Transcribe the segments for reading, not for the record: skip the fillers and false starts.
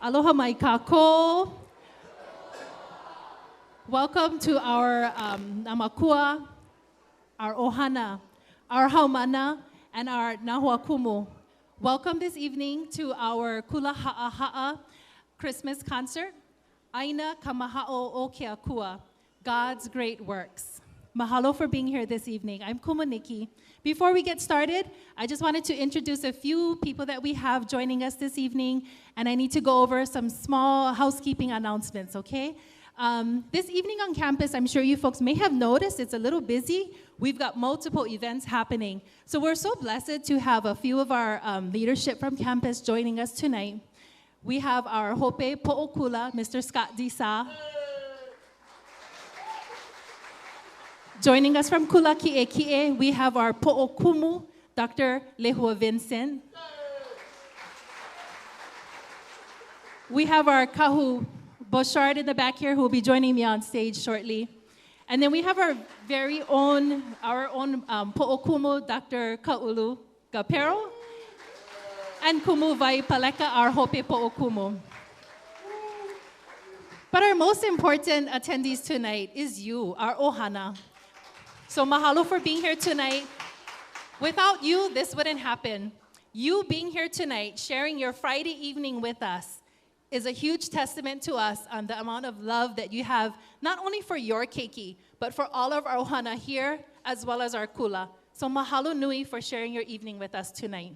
Aloha mai kākou. Welcome to our Namakua, our Ohana, our Haumana, and our Nahua Kumu. Welcome this evening to our Kula Haʻahaʻa Christmas concert, ʻāina Kamahaʻo o Ke Akua, God's Great Works. Mahalo for being here this evening. I'm Kumu Nikki. Before we get started, I just wanted to introduce a few people that we have joining us this evening, and I need to go over some small housekeeping announcements, okay? This evening on campus, I'm sure you folks may have noticed it's a little busy. We've got multiple events happening. So we're so blessed to have a few of our leadership from campus joining us tonight. We have our Hope Po'okula, Mr. Scott Disa. Joining us from Kula Haʻahaʻa, we have our Po'okumu, Dr. Lehua Vincent. We have our Kahu Boshard in the back here who will be joining me on stage shortly. And then we have our own Po'okumu, Dr. Kaulu Gapero, and Kumu Vai Paleka, our Hope Po'okumu. But our most important attendees tonight is you, our Ohana. So mahalo for being here tonight. Without you, this wouldn't happen. You being here tonight, sharing your Friday evening with us, is a huge testament to us on the amount of love that you have, not only for your keiki, but for all of our Ohana here, as well as our Kula. So mahalo nui for sharing your evening with us tonight.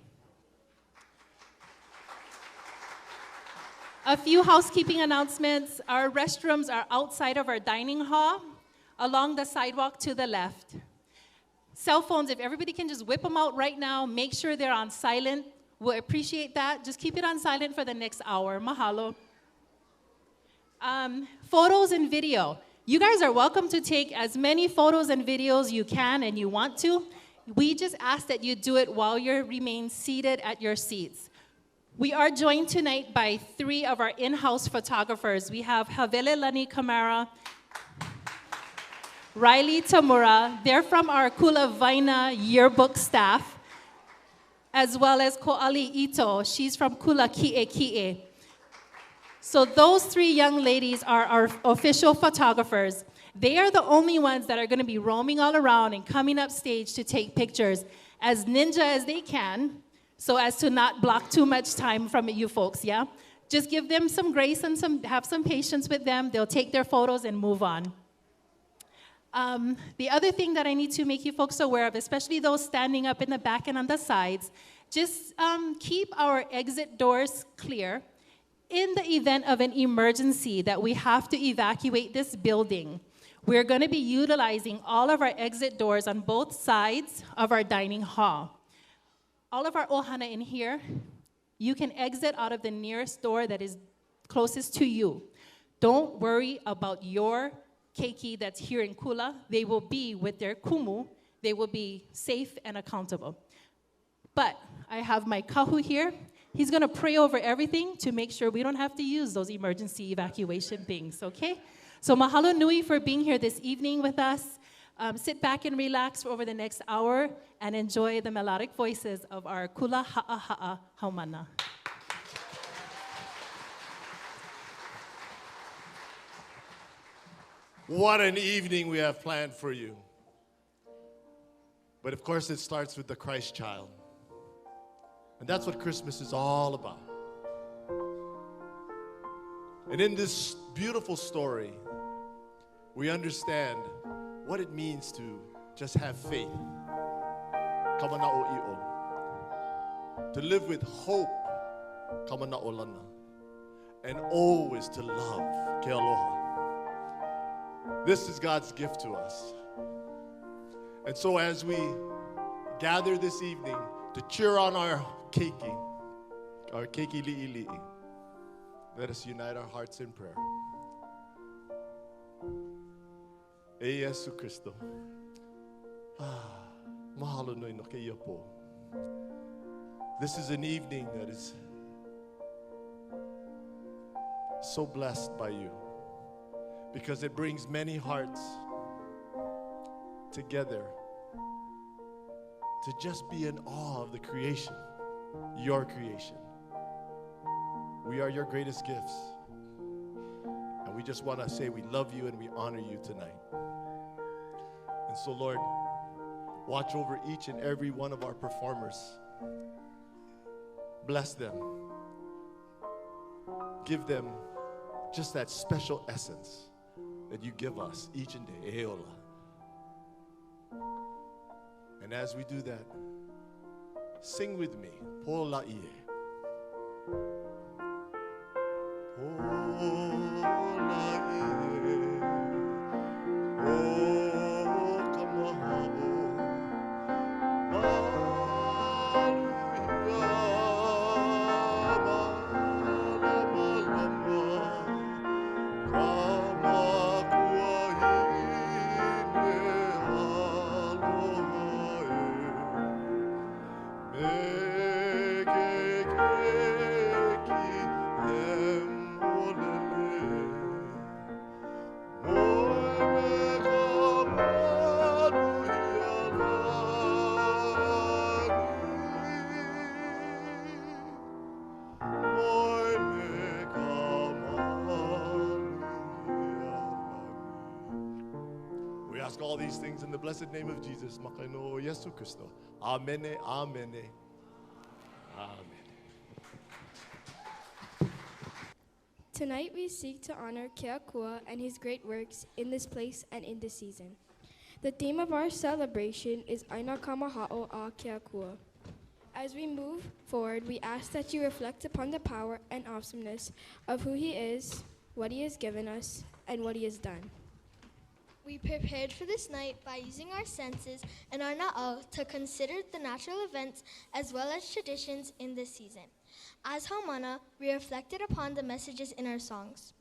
A few housekeeping announcements. Our restrooms are outside of our dining hall, along the sidewalk to the left. Cell phones, if everybody can just whip them out right now, make sure they're on silent. We'll appreciate that. Just keep it on silent for the next hour. Mahalo. Photos and video. You guys are welcome to take as many photos and videos you can and you want to. We just ask that you do it while you remain seated at your seats. We are joined tonight by 3 of our in-house photographers. We have Havelelani Kamara, Riley Tamura. They're from our Kula Vaina yearbook staff, as well as Ko'ali Ito. She's from Kula Ki'e. So those 3 young ladies are our official photographers. They are the only ones that are going to be roaming all around and coming up stage to take pictures as ninja as they can, so as to not block too much time from you folks, yeah? Just give them some grace and have some patience with them. They'll take their photos and move on. The other thing that I need to make you folks aware of, especially those standing up in the back and on the sides, just keep our exit doors clear. In the event of an emergency that we have to evacuate this building, we're going to be utilizing all of our exit doors on both sides of our dining hall. All of our Ohana in here, you can exit out of the nearest door that is closest to you. Don't worry about your keiki that's here in Kula. They will be with their kumu. They will be safe and accountable. But I have my kahu here. He's going to pray over everything to make sure we don't have to use those emergency evacuation things, okay? So mahalo nui for being here this evening with us. Sit back and relax for over the next hour and enjoy the melodic voices of our Kula Haʻahaʻa Haumana. What an evening we have planned for you. But of course it starts with the Christ child. And that's what Christmas is all about. And in this beautiful story, we understand what it means to just have faith. Kamana'o i'o. To live with hope. Kamana'o lana. And always to love. Ke aloha. This is God's gift to us. And so as we gather this evening to cheer on our keiki li'i, let us unite our hearts in prayer. E Yesu Christo. Mahalo nui no ke ia po. This is an evening that is so blessed by you, because it brings many hearts together to just be in awe of the creation, your creation. We are your greatest gifts. And we just want to say we love you and we honor you tonight. And so, Lord, watch over each and every one of our performers. Bless them. Give them just that special essence that you give us each and day. Eola. And as we do that, sing with me. Po laie. All these things in the blessed name of Jesus. Makaino Yesu Christo. Amen. Amen. Amen. Tonight we seek to honor Ke Akua and his great works in this place and in this season. The theme of our celebration is ʻāina Kamahaʻo a Ke Akua. As we move forward, we ask that you reflect upon the power and awesomeness of who he is, what he has given us, and what he has done. We prepared for this night by using our senses and our na'au to consider the natural events as well as traditions in this season. As haumana, we reflected upon the messages in our songs.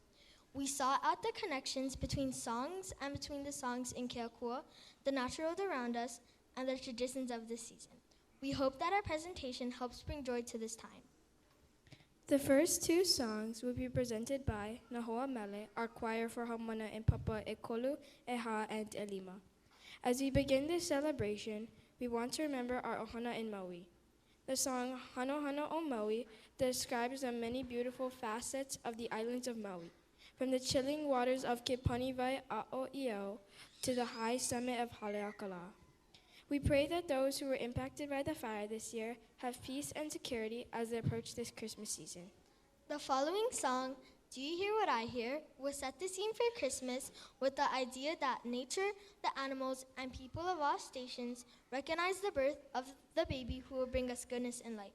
We sought out the connections between songs and between the songs in Ke Akua, the natural world around us, and the traditions of this season. We hope that our presentation helps bring joy to this time. The first two songs will be presented by Nahoa Mele, our choir for haumana in Papa e Kolu, e Ha, and e Lima. As we begin this celebration, we want to remember our Ohana in Maui. The song Hano Hano o Maui describes the many beautiful facets of the islands of Maui, from the chilling waters of Ke Paniwai A'o'iao to the high summit of Haleakala. We pray that those who were impacted by the fire this year have peace and security as they approach this Christmas season. The following song, Do You Hear What I Hear?, will set the scene for Christmas with the idea that nature, the animals, and people of all stations recognize the birth of the baby who will bring us goodness and light.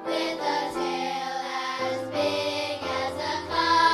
With a tail as big as a car.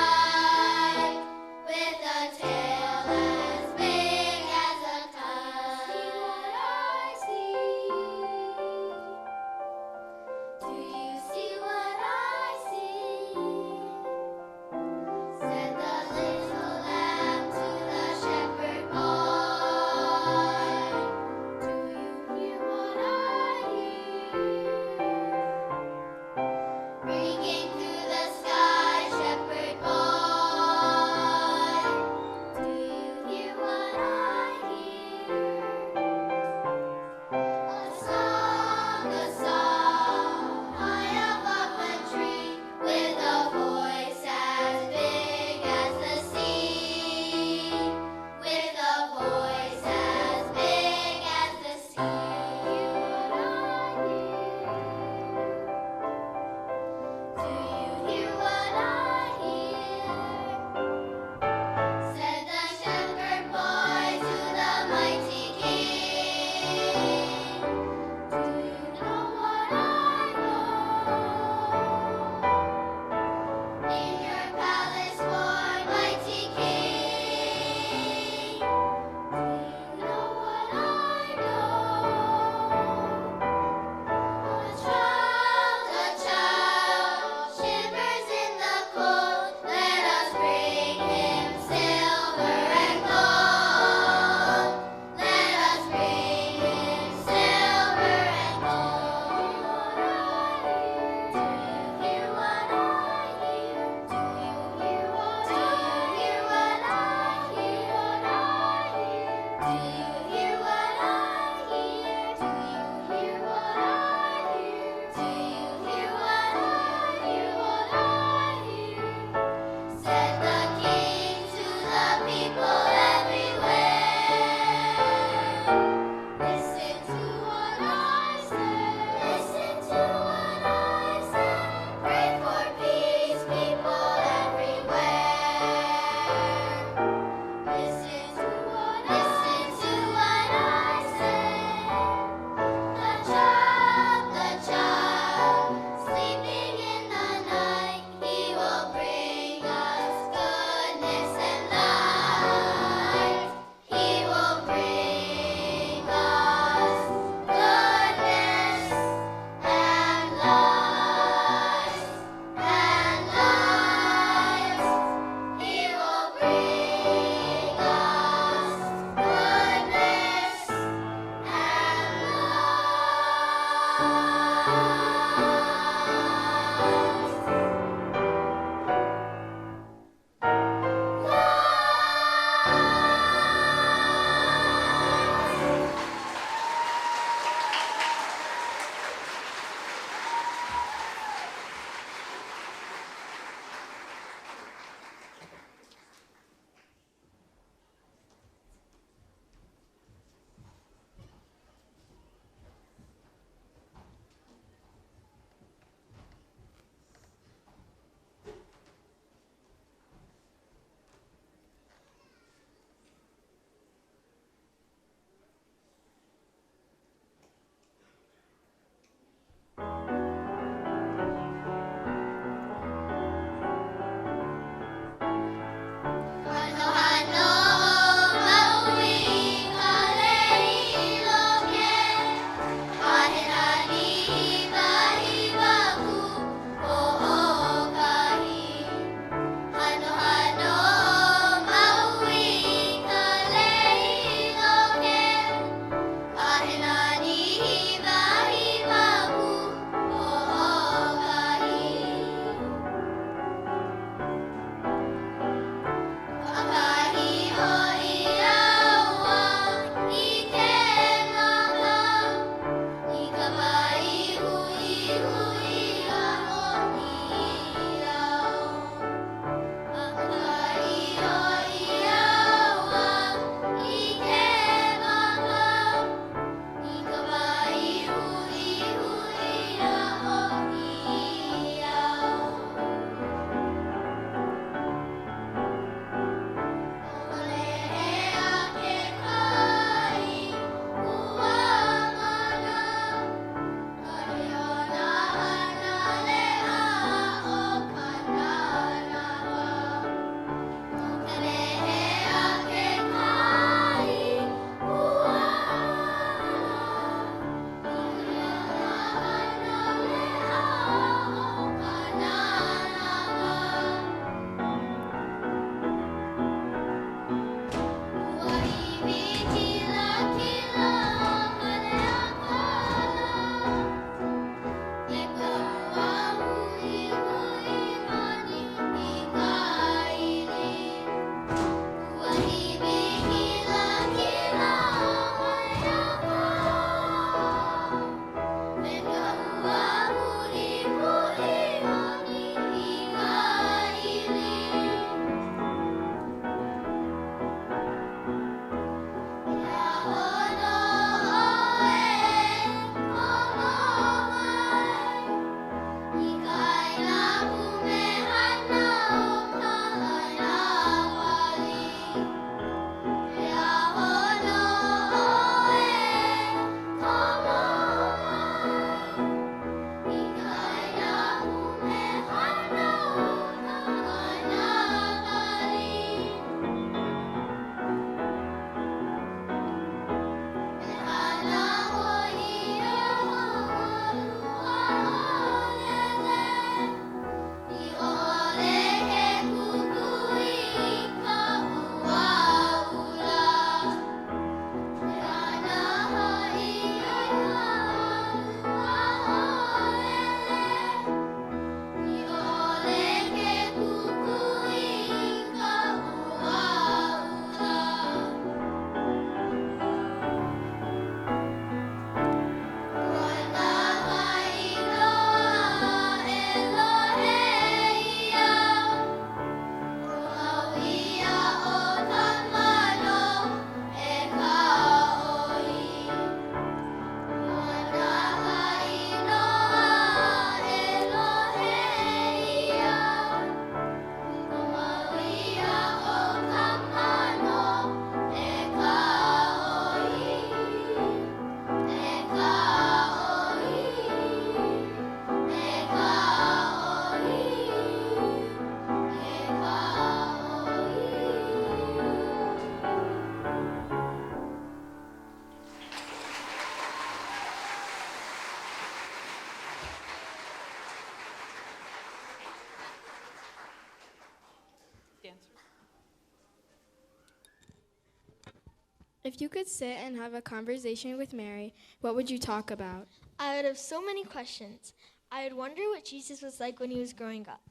If you could sit and have a conversation with Mary, what would you talk about? I would have so many questions. I would wonder what Jesus was like when he was growing up.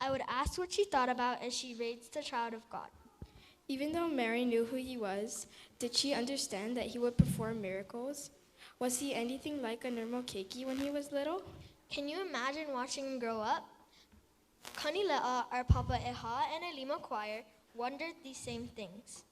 I would ask what she thought about as she raised the child of God. Even though Mary knew who he was, did she understand that he would perform miracles? Was he anything like a normal keiki when he was little? Can you imagine watching him grow up? Kanile'a, our Papa Eha and Elima choir, wondered these same things.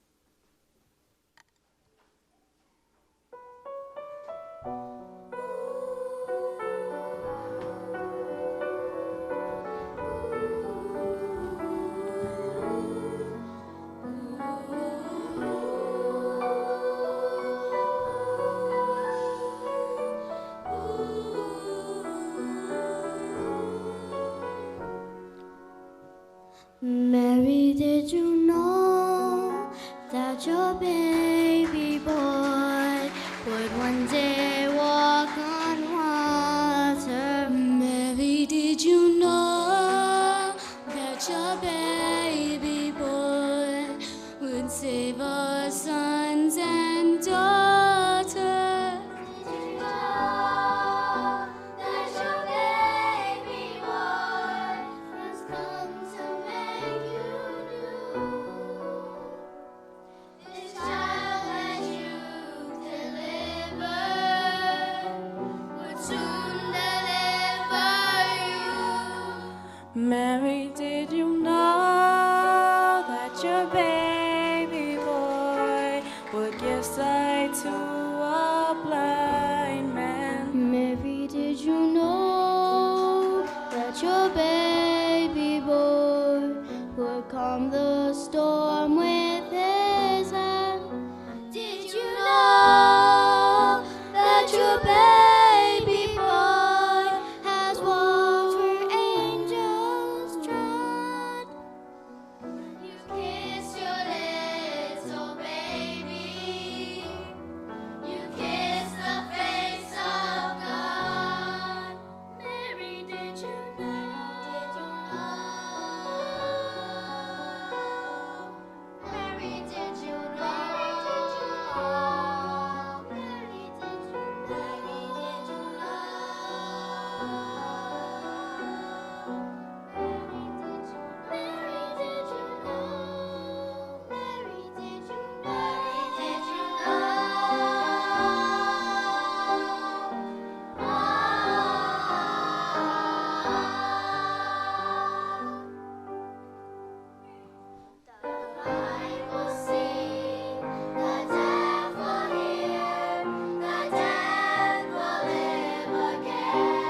Mary, did you know that your baby boy would one day walk on water? Mary, did you know that your baby boy would save our sons and daughters? Did you know that your baby boy has come to make you new? This child that you delivered would soon deliver you. Mary, did you know that your baby boy would give sight to a blind man? Mary, did you know that your baby boy would calm the storm with his hand? Did you know that your baby boy has walked where angels tread? You kissed your little baby. You kissed the face of God. Mary, did you know? Mary, did you know? Mary, did you know? Mary, did you The blind will see, the deaf will hear, the dead will live again.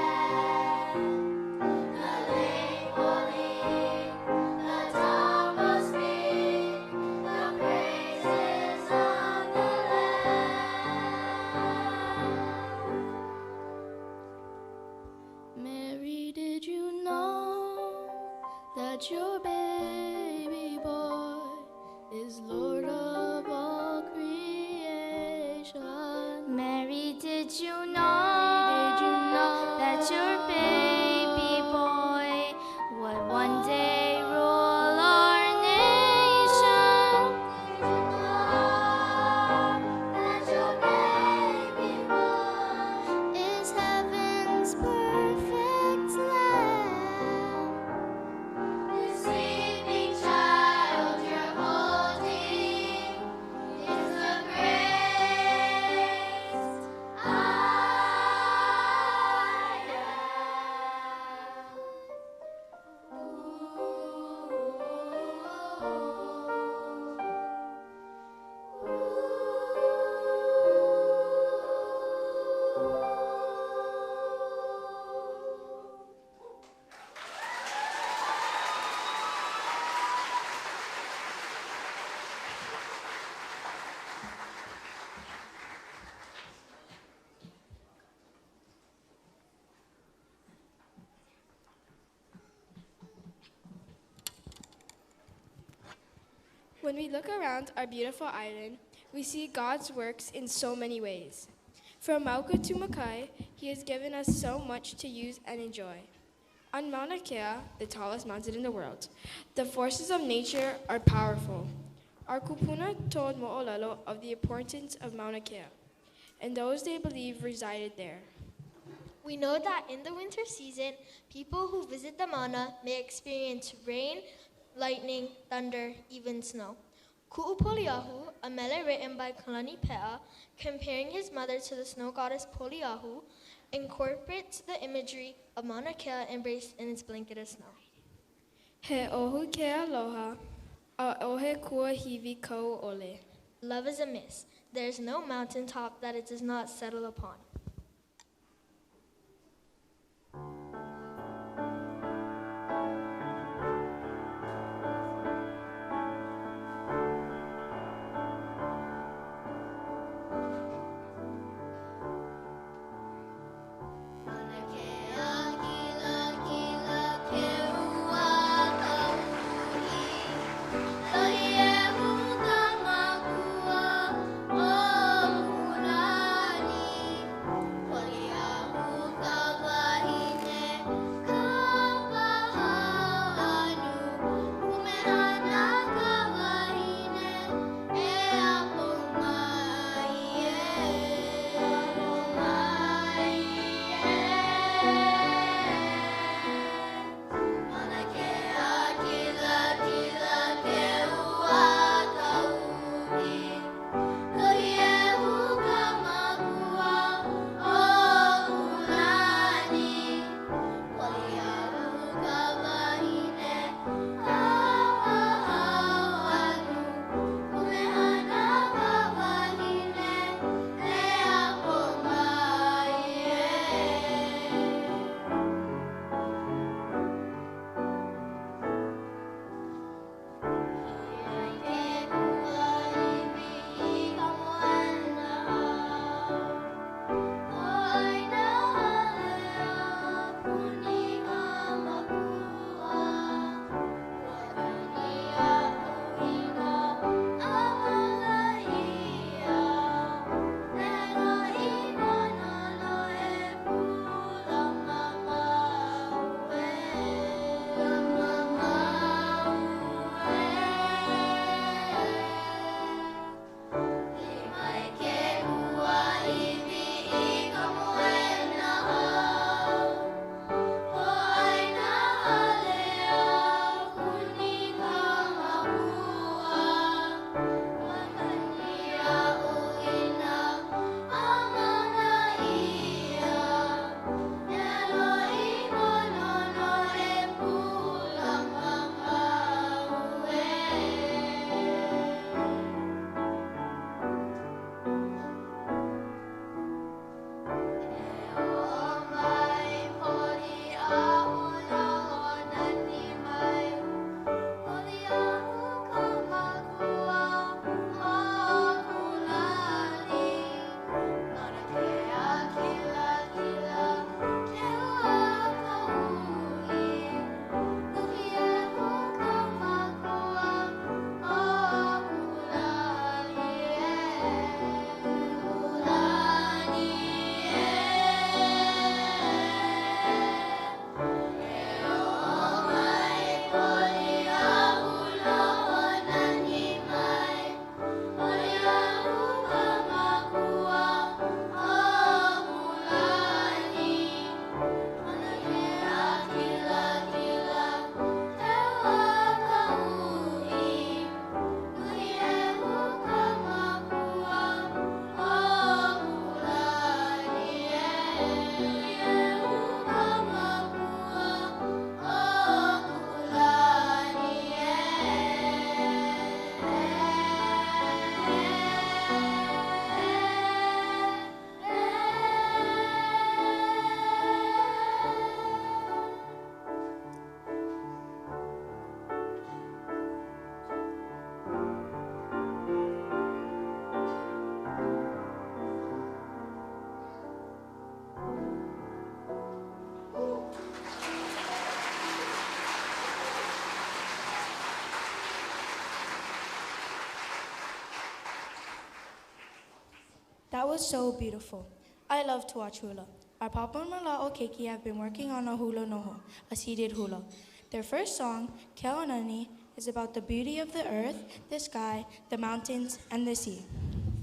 The lame will leap, the dumb will speak, the praises of the Lamb. Mary, did you know that your baby boy is Lord of all creation? Mary, did you know that your baby boy would one day rule our nation? Did you know that your baby boy is heaven's perfect lamb? The sleeping child you're holding is the greatest I When we look around our beautiful island, we see God's works in so many ways. From Mauka to Makai, He has given us so much to use and enjoy. On Mauna Kea, the tallest mountain in the world, the forces of nature are powerful. Our kupuna told Mo'olelo of the importance of Mauna Kea and those they believe resided there. We know that in the winter season, people who visit the Mauna may experience rain, lightning, thunder, even snow. Ku'upoliahu, a mele written by Kalani Pe'a, comparing his mother to the snow goddess Poliahu, incorporates the imagery of Mauna Kea embraced in its blanket of snow. He ohu ke aloha, a ohe kua hivi kou ole. Love is a mist. There is no mountaintop that it does not settle upon. That was so beautiful. I love to watch hula. Our papa and mala'o keiki have been working on a hula noho, a seated hula. Their first song, Ke Aunani, is about the beauty of the earth, the sky, the mountains, and the sea.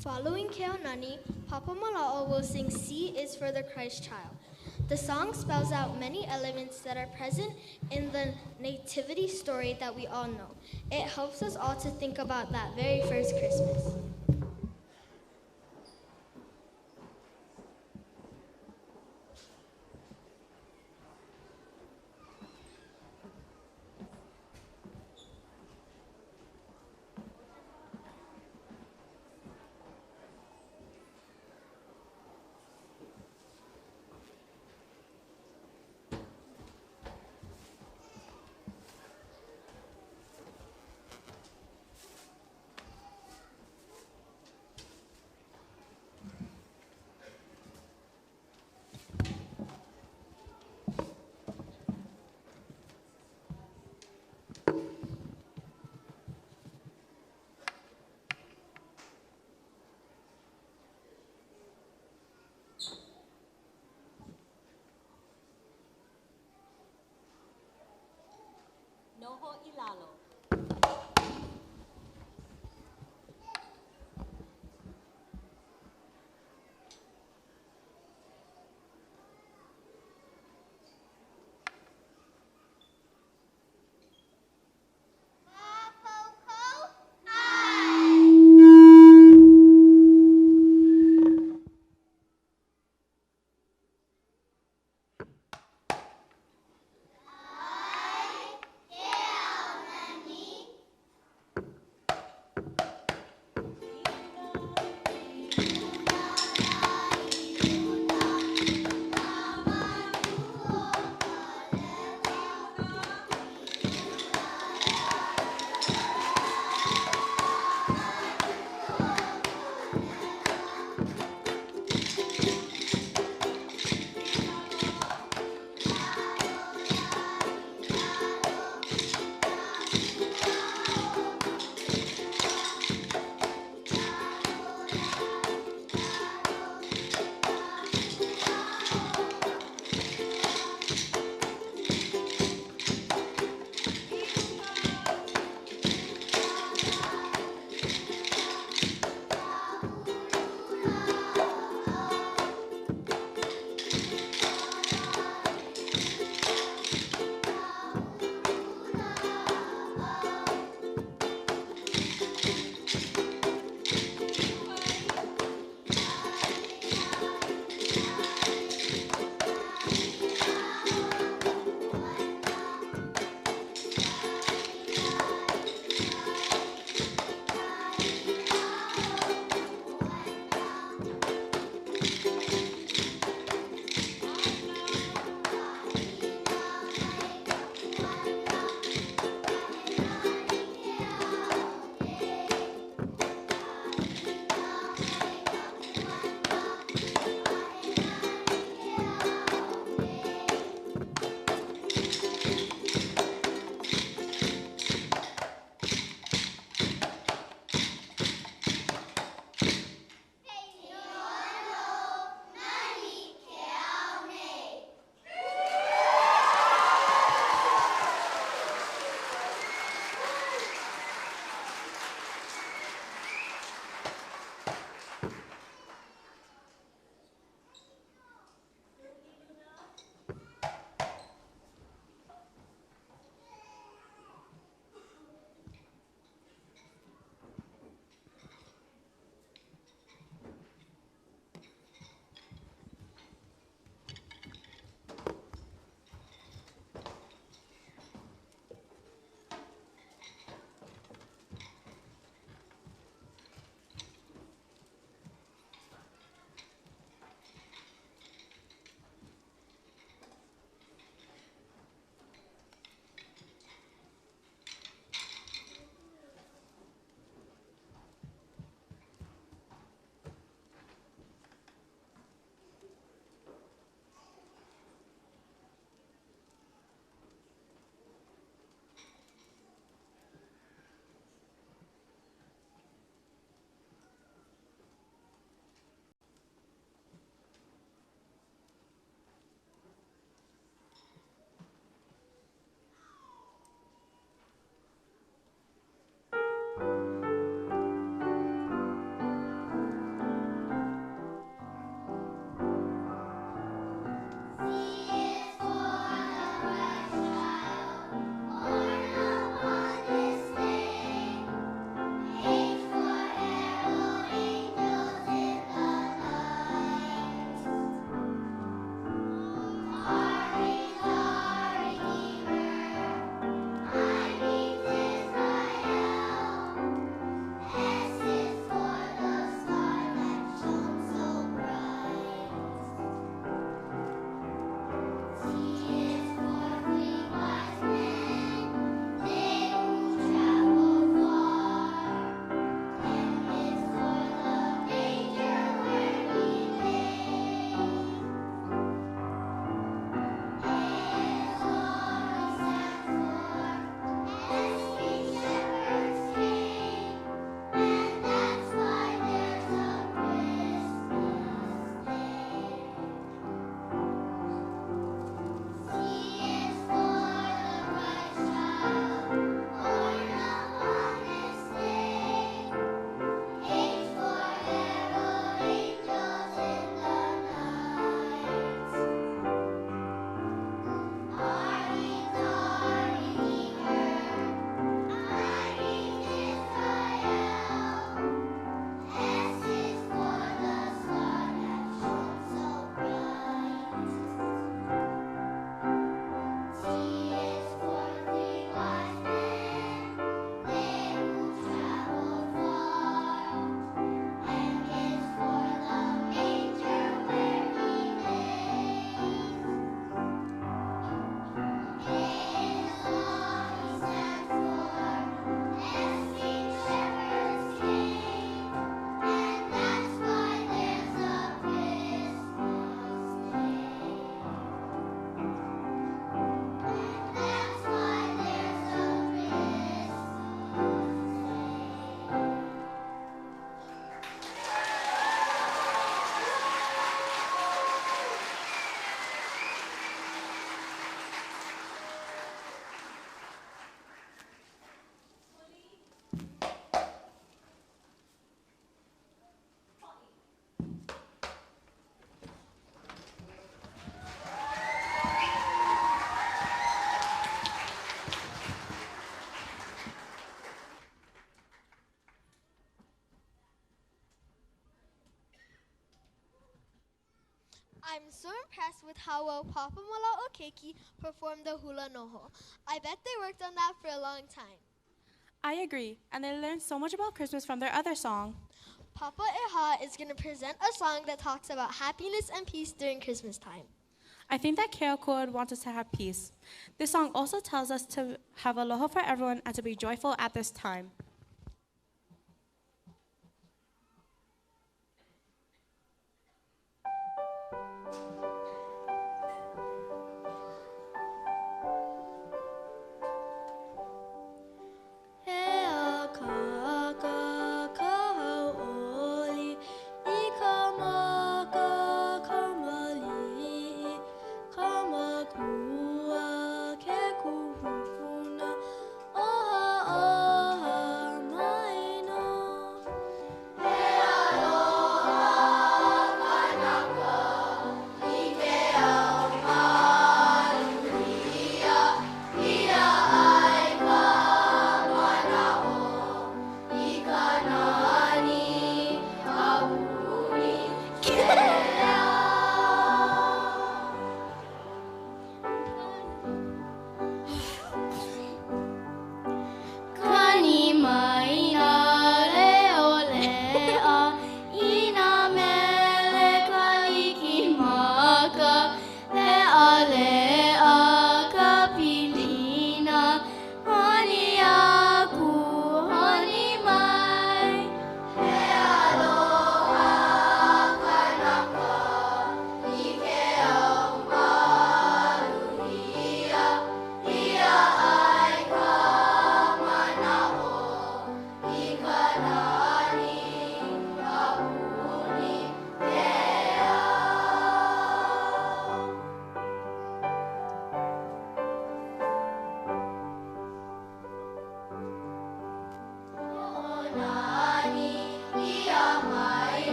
Following Keonani, Papa Mala'o will sing C is for the Christ child. The song spells out many elements that are present in the Nativity story that we all know. It helps us all to think about that very first Christmas. Noho ilalo. I, Ke I'm so impressed with how well Papa Mala'o Keiki performed the hula noho. I bet they worked on that for a long time. I agree, and they learned so much about Christmas from their other song. Papa Iha is going to present a song that talks about happiness and peace during Christmas time. I think that Ke Akua would want us to have peace. This song also tells us to have aloha for everyone and to be joyful at this time. Oha, oha.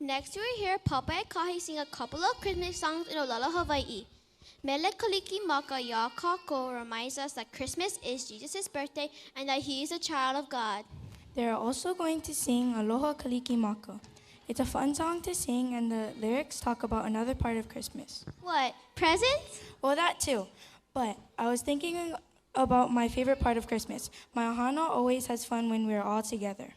Next, we will hear Papa and Kahi sing a couple of Christmas songs in Olala, Hawaii. Mele kaliki maka ya kako reminds us that Christmas is Jesus' birthday and that he is a child of God. They are also going to sing Aloha Kaliki Maka. It's a fun song to sing, and the lyrics talk about another part of Christmas. What, presents? Well, that too. But I was thinking about my favorite part of Christmas. My Ohana always has fun when we're all together.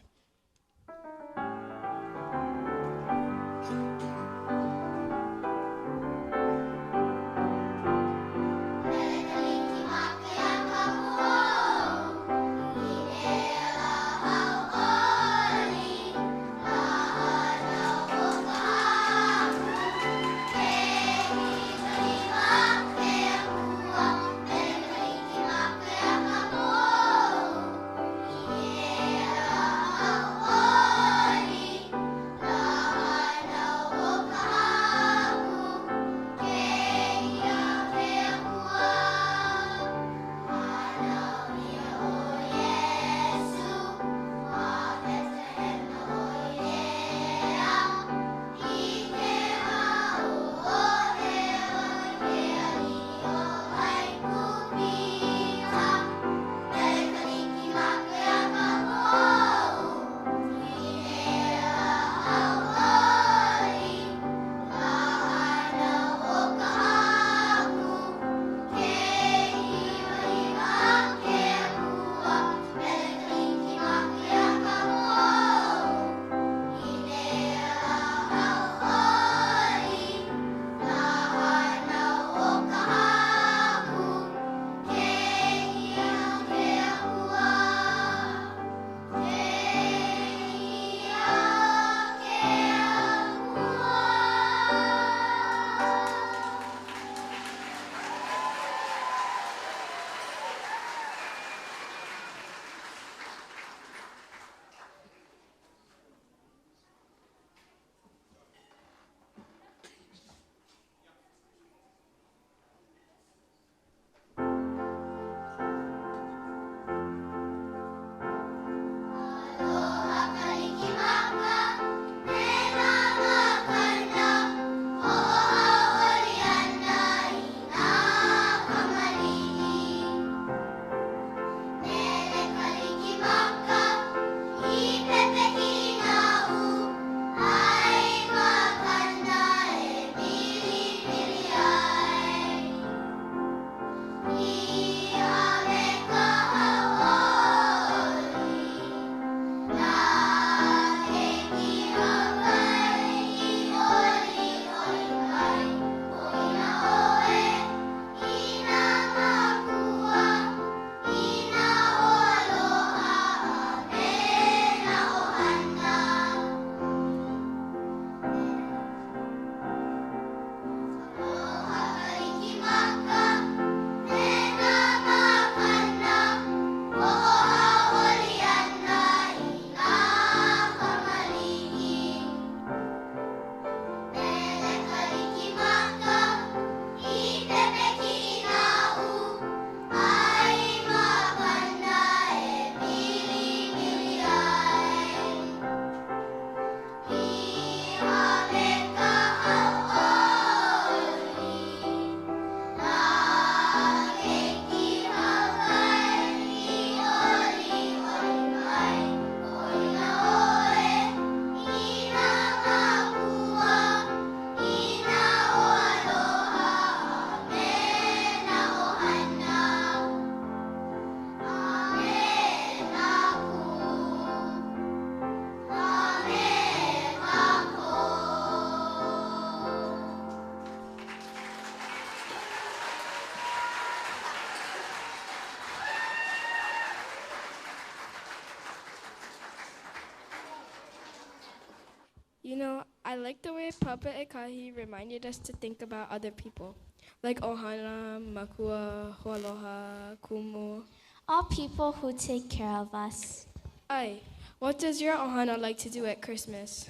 You know, I like the way Papa and Kahi reminded us to think about other people, like Ohana, Makua, Hoaloha, Kumu. All people who take care of us. Ai, what does your Ohana like to do at Christmas?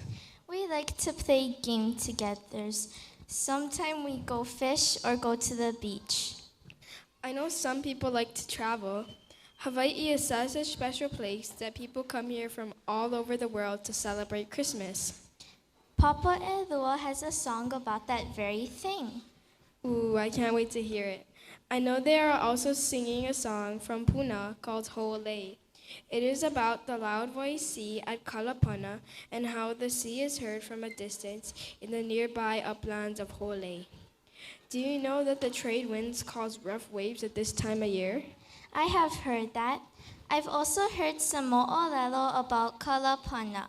We like to play games together. Sometimes we go fish or go to the beach. I know some people like to travel. Hawaii is such a special place that people come here from all over the world to celebrate Christmas. Papa Elua has a song about that very thing. Ooh, I can't wait to hear it. I know they are also singing a song from Puna called Ho'olei. It is about the loud voiced sea at Kalapana and how the sea is heard from a distance in the nearby uplands of Ho'olei. Do you know that the trade winds cause rough waves at this time of year? I have heard that. I've also heard some mo'olelo about Kalapana.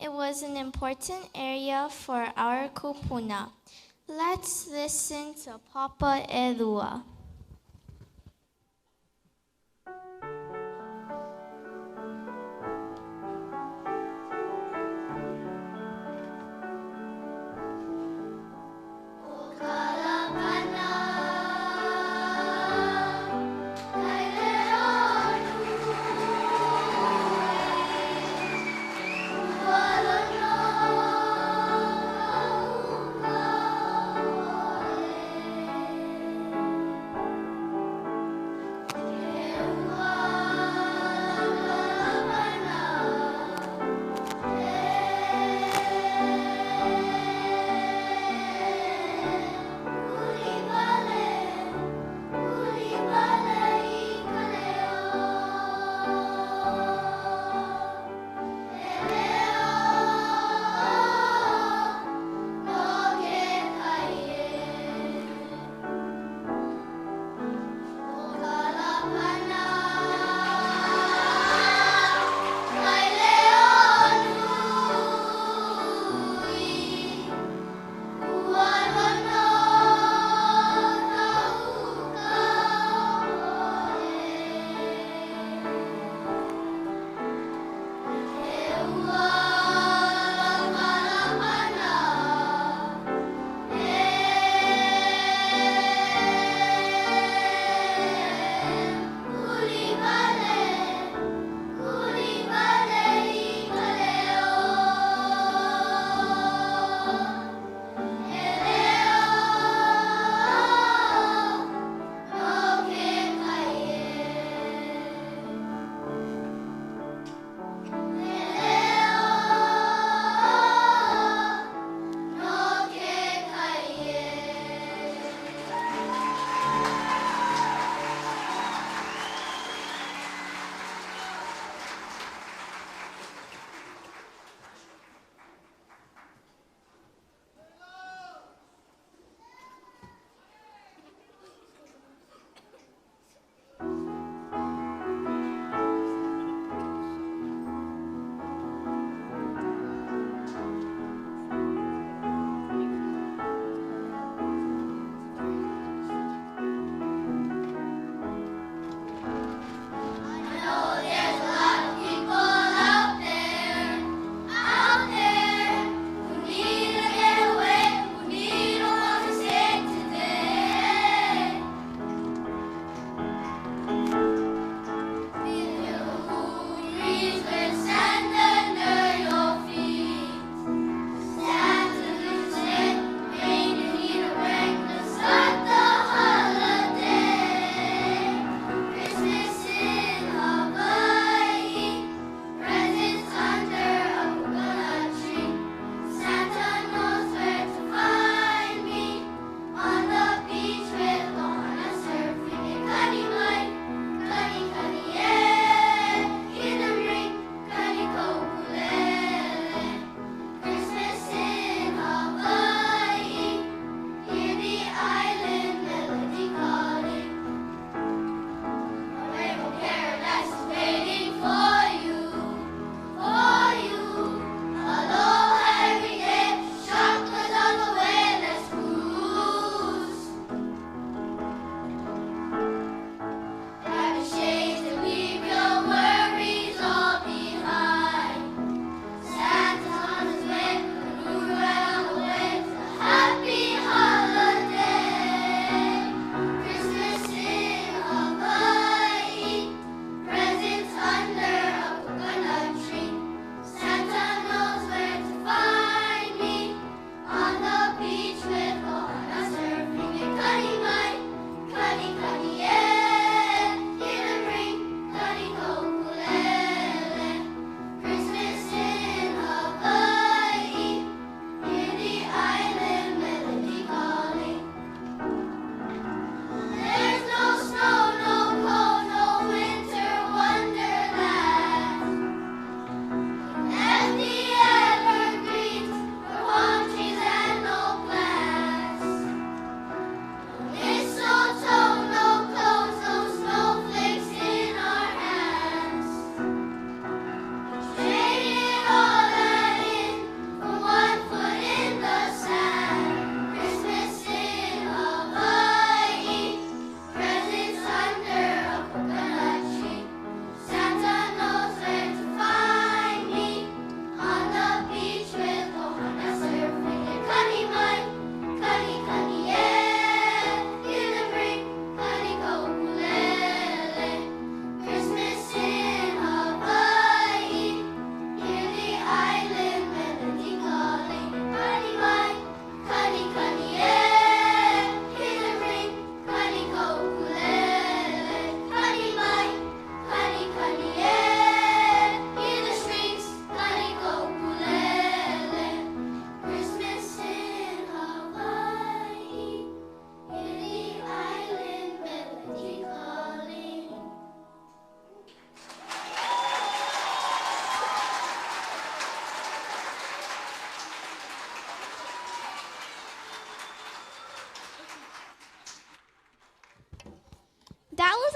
It was an important area for our kupuna. Let's listen to Papa Elua.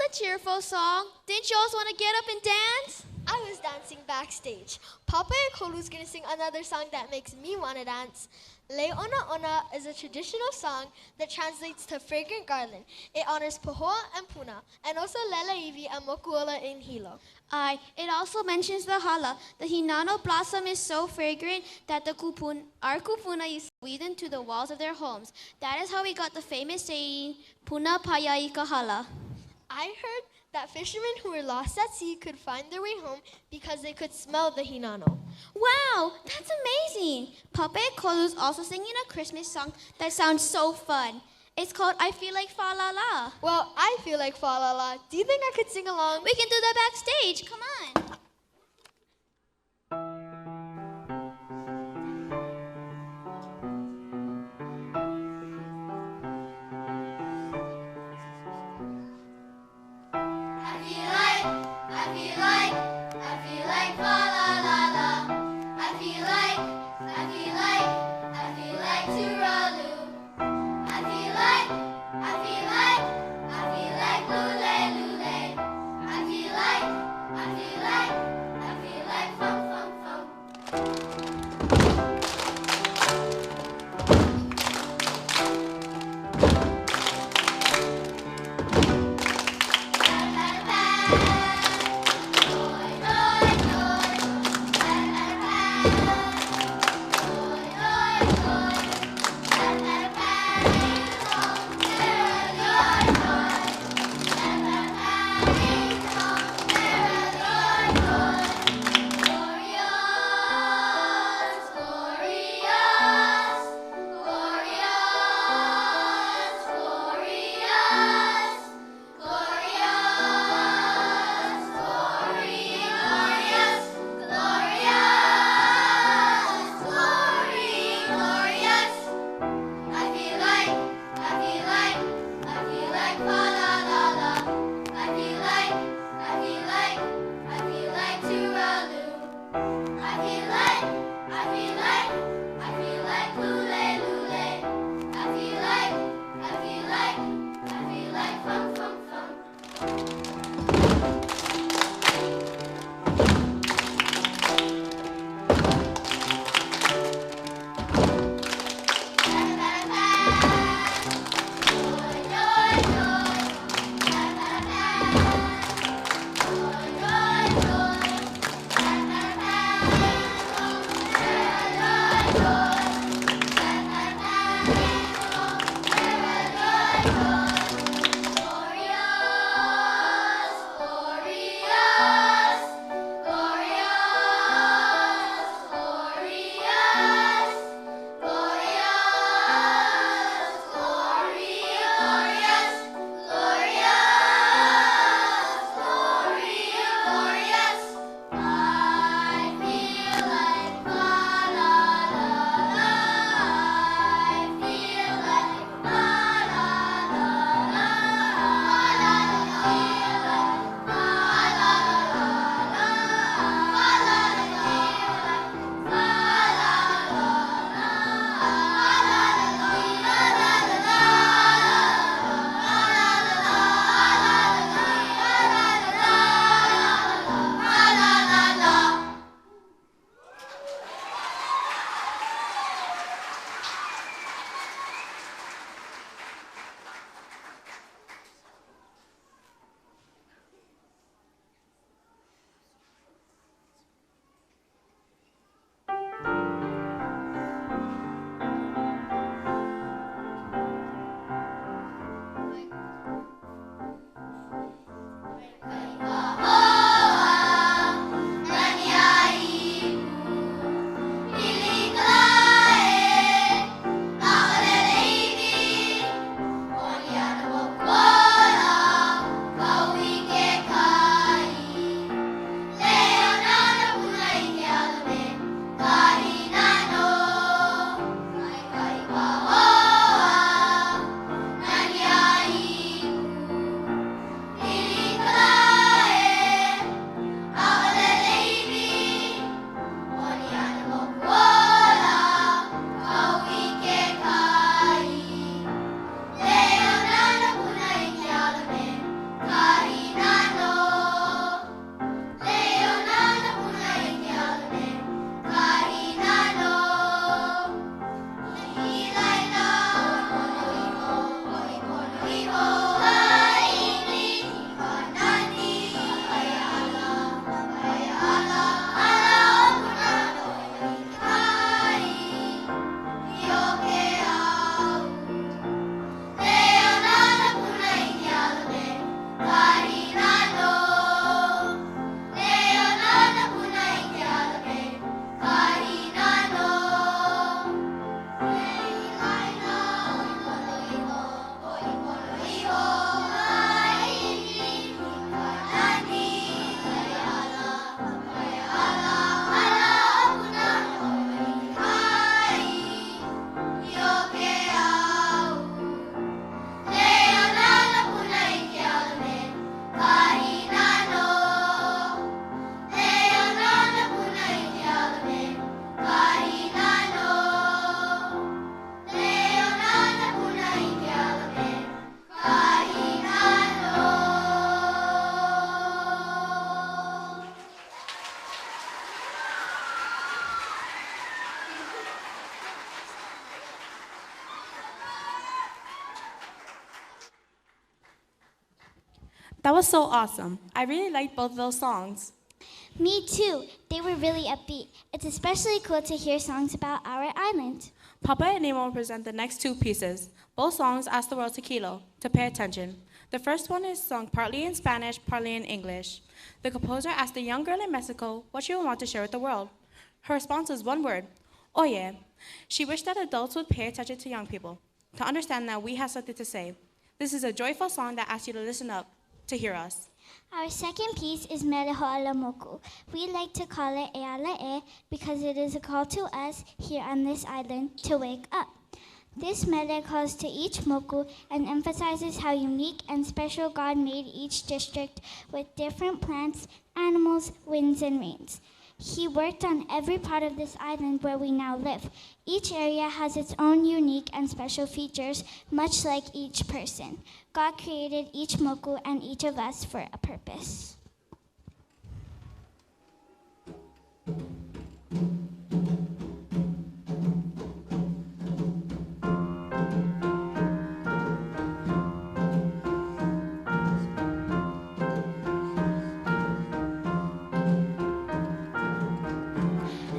a cheerful song. Didn't you also want to get up and dance? I was dancing backstage. Papa Ekolu's gonna sing another song that makes me wanna dance. Le Ona Ona is a traditional song that translates to fragrant garland. It honors Pahoa and Puna, and also Lelaivi and Mokuola in Hilo. It also mentions the hala. The hinano blossom is so fragrant that our kupuna used to weave them to the walls of their homes. That is how we got the famous saying, Puna paya ika hala. I heard that fishermen who were lost at sea could find their way home because they could smell the hinano. Wow, that's amazing. Papa Ekolu's also singing a Christmas song that sounds so fun. It's called I Feel Like Fa La La. Well, I feel like fa la la. Do you think I could sing along? We can do that backstage. Come on. That was so awesome. I really liked both of those songs. Me too. They were really upbeat. It's especially cool to hear songs about our island. Papa and Nemo will present the next two pieces. Both songs ask the world to kilo, to pay attention. The first one is sung partly in Spanish, partly in English. The composer asked a young girl in Mexico what she would want to share with the world. Her response was one word, oye. She wished that adults would pay attention to young people, to understand that we have something to say. This is a joyful song that asks you to listen up, to hear us. Our second piece is Mele Moku. We like to call it Ealae because it is a call to us here on this island to wake up. This mele calls to each moku and emphasizes how unique and special God made each district with different plants, animals, winds, and rains. He worked on every part of this island where we now live. Each area has its own unique and special features, much like each person. God created each moku and each of us for a purpose.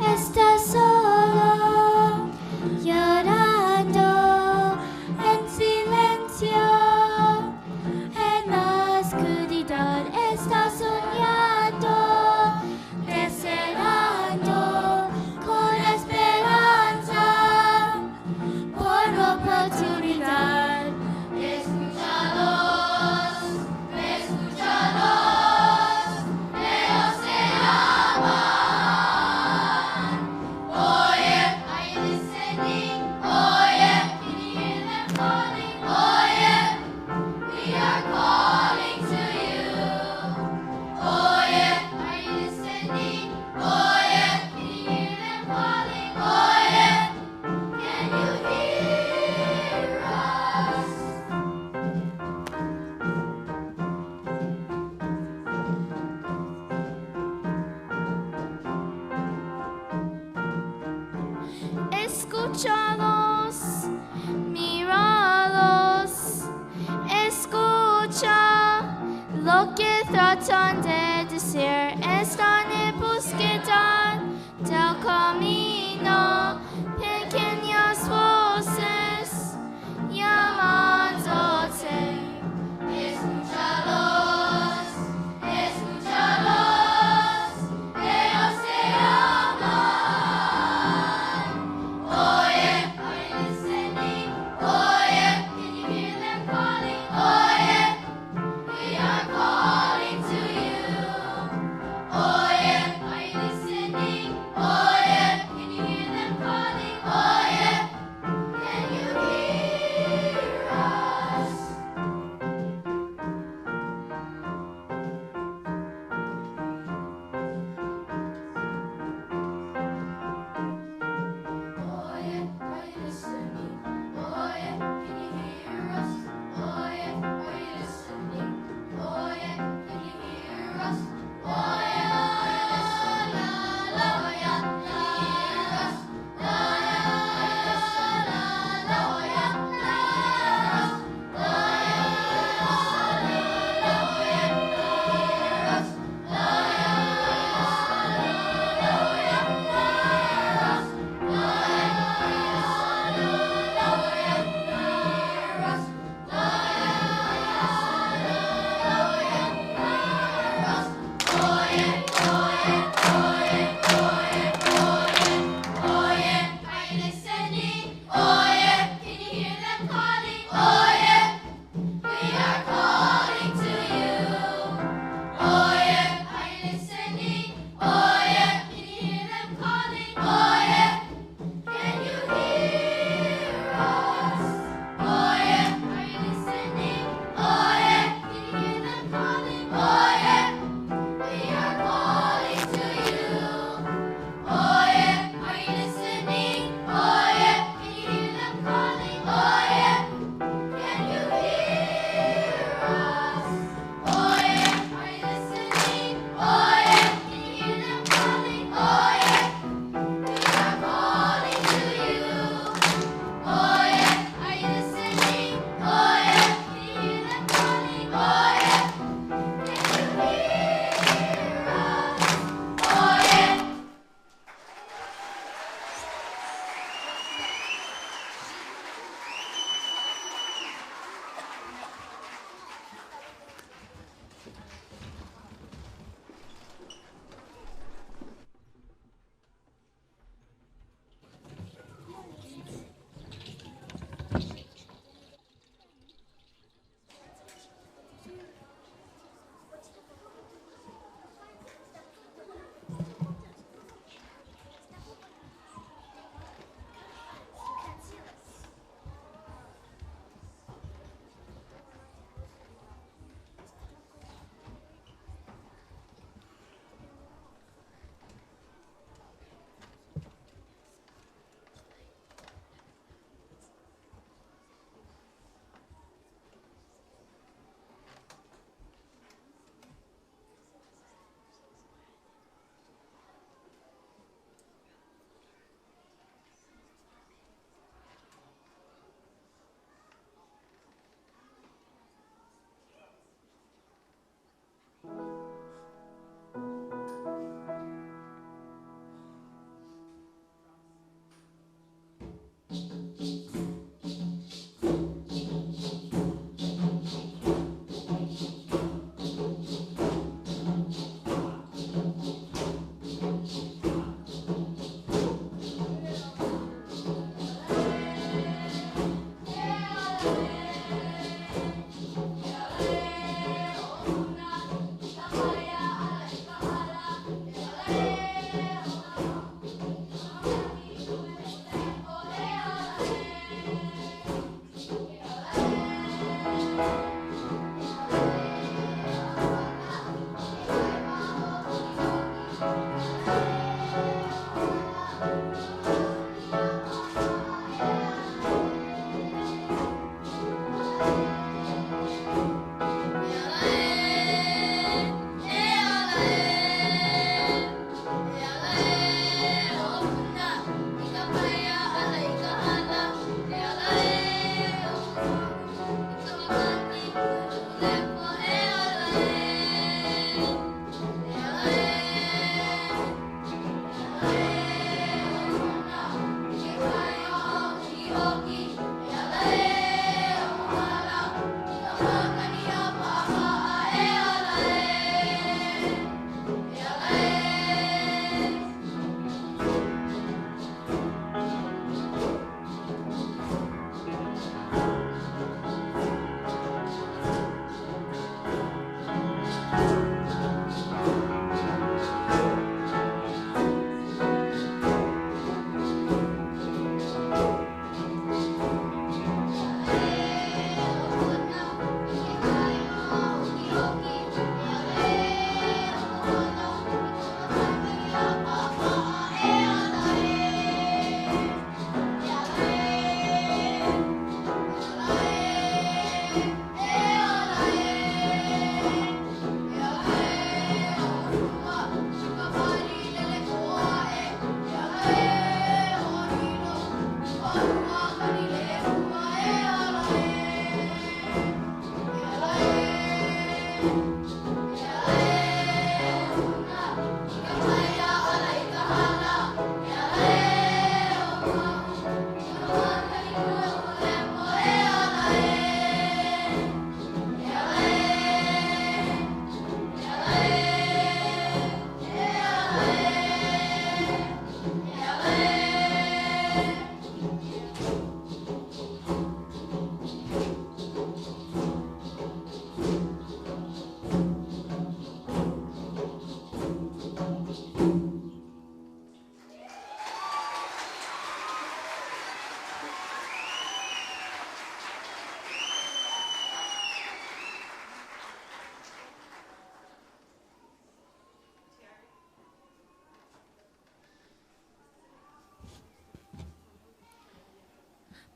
Estás solo, llorando en silencio, en la oscuridad estás soñando, deseando con esperanza por oportunidad. Escúchalos, escúchalos, Dios te ama. Escúchalos, míralos.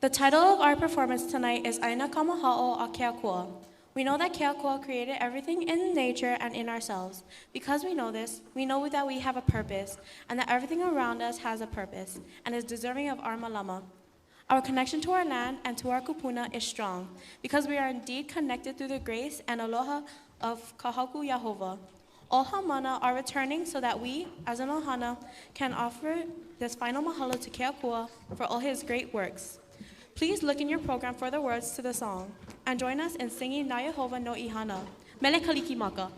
The title of our performance tonight is ʻāina Kamahaʻo a Ke Akua. We know that Ke Akua created everything in nature and in ourselves. Because we know this, we know that we have a purpose, and that everything around us has a purpose, and is deserving of our malama. Our connection to our land and to our kupuna is strong, because we are indeed connected through the grace and aloha of Kahaku Yahovah. All Haumana are returning so that we, as an Ohana, can offer this final mahalo to Ke Akua for all his great works. Please look in your program for the words to the song, and join us in singing Na Yehovah no Ihana. Mele kaliki maka.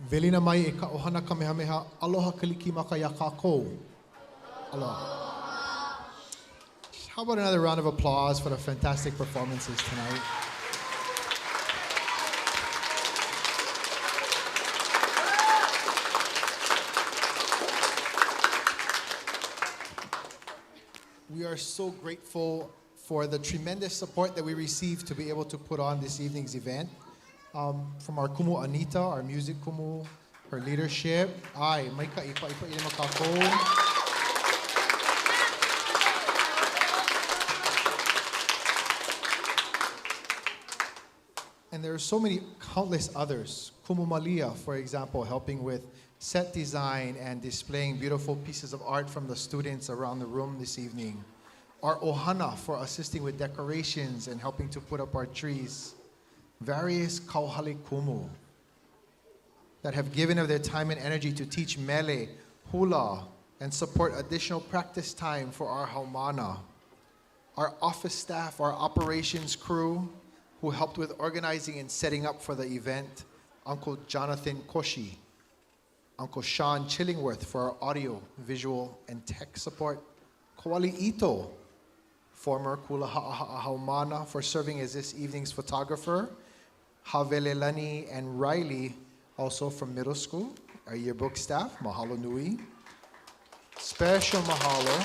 Velina mai e ka Ohana Kamehameha, aloha kaliki maka ya kākou. Aloha. How about another round of applause for the fantastic performances tonight? We are so grateful for the tremendous support that we received to be able to put on this evening's event. From our kumu Anita, our music kumu, her leadership. Maikaʻi paʻipaʻi le makākou. And there are so many countless others. Kumu Malia, for example, helping with set design and displaying beautiful pieces of art from the students around the room this evening. Our Ohana for assisting with decorations and helping to put up our trees. Various kauhale kumu that have given of their time and energy to teach mele, hula, and support additional practice time for our haumana. Our office staff, our operations crew, who helped with organizing and setting up for the event. Uncle Jonathan Koshi, Uncle Sean Chillingworth for our audio, visual, and tech support. Koali Ito, former Kula Haʻahaʻa haumana, for serving as this evening's photographer. Havelelani and Riley, also from middle school, our yearbook staff. Mahalo nui. Special mahalo.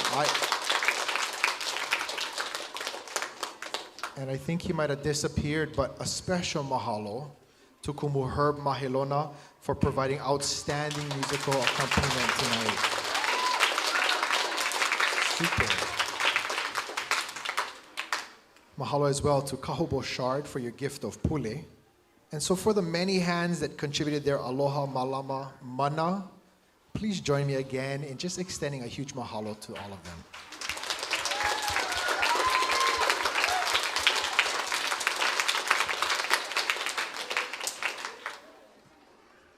And I think he might have disappeared, but a special mahalo to Kumu Herb Mahilona for providing outstanding musical accompaniment tonight. Super. Mahalo as well to Kahobo Shard for your gift of pule. And so for the many hands that contributed their aloha, malama, mana, please join me again in just extending a huge mahalo to all of them.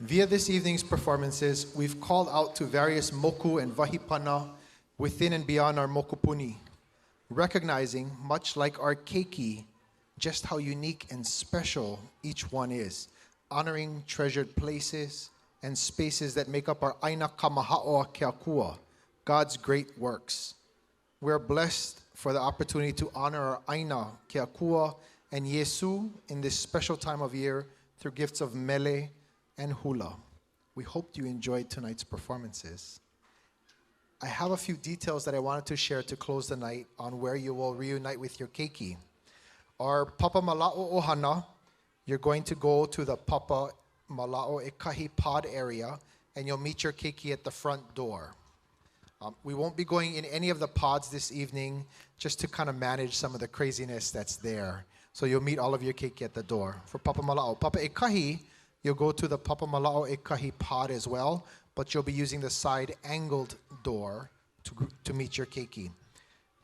Via this evening's performances, we've called out to various moku and vahipana within and beyond our mokupuni, recognizing, much like our keiki, just how unique and special each one is, honoring treasured places and spaces that make up our ʻāina Kamahaʻo Ke Akua, God's great works. We're blessed for the opportunity to honor our ʻāina Ke Akua and Yesu in this special time of year through gifts of mele and hula. We hoped you enjoyed tonight's performances. I have a few details that I wanted to share to close the night on where you will reunite with your keiki. Our Papa Mala'o Ohana, you're going to go to the Papa Mala'o Ekahi pod area and you'll meet your keiki at the front door. We won't be going in any of the pods this evening just to kind of manage some of the craziness that's there. So you'll meet all of your keiki at the door. For Papa Mala'o, Papa Ekahi, you'll go to the Papa Mala'o Ekahi pod as well, but you'll be using the side angled door to meet your keiki.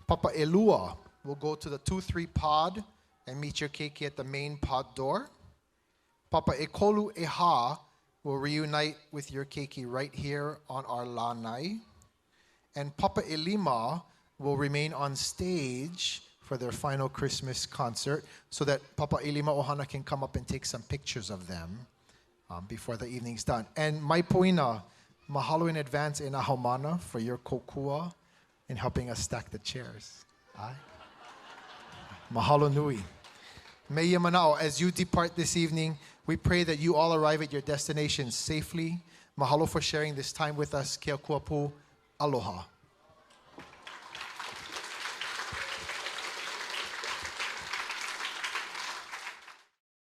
Papa Elua will go to the 2-3 pod and meet your keiki at the main pod door. Papa Ekolu Eha will reunite with your keiki right here on our lanai. And Papa Elima will remain on stage for their final Christmas concert so that Papa Elima Ohana can come up and take some pictures of them before the evening's done. And Mai Poina, mahalo in advance in Ahomana for your kokua in helping us stack the chairs. Aye. Mahalo nui. Meia manao, as you depart this evening, we pray that you all arrive at your destination safely. Mahalo for sharing this time with us. Ke Akua pu. Aloha.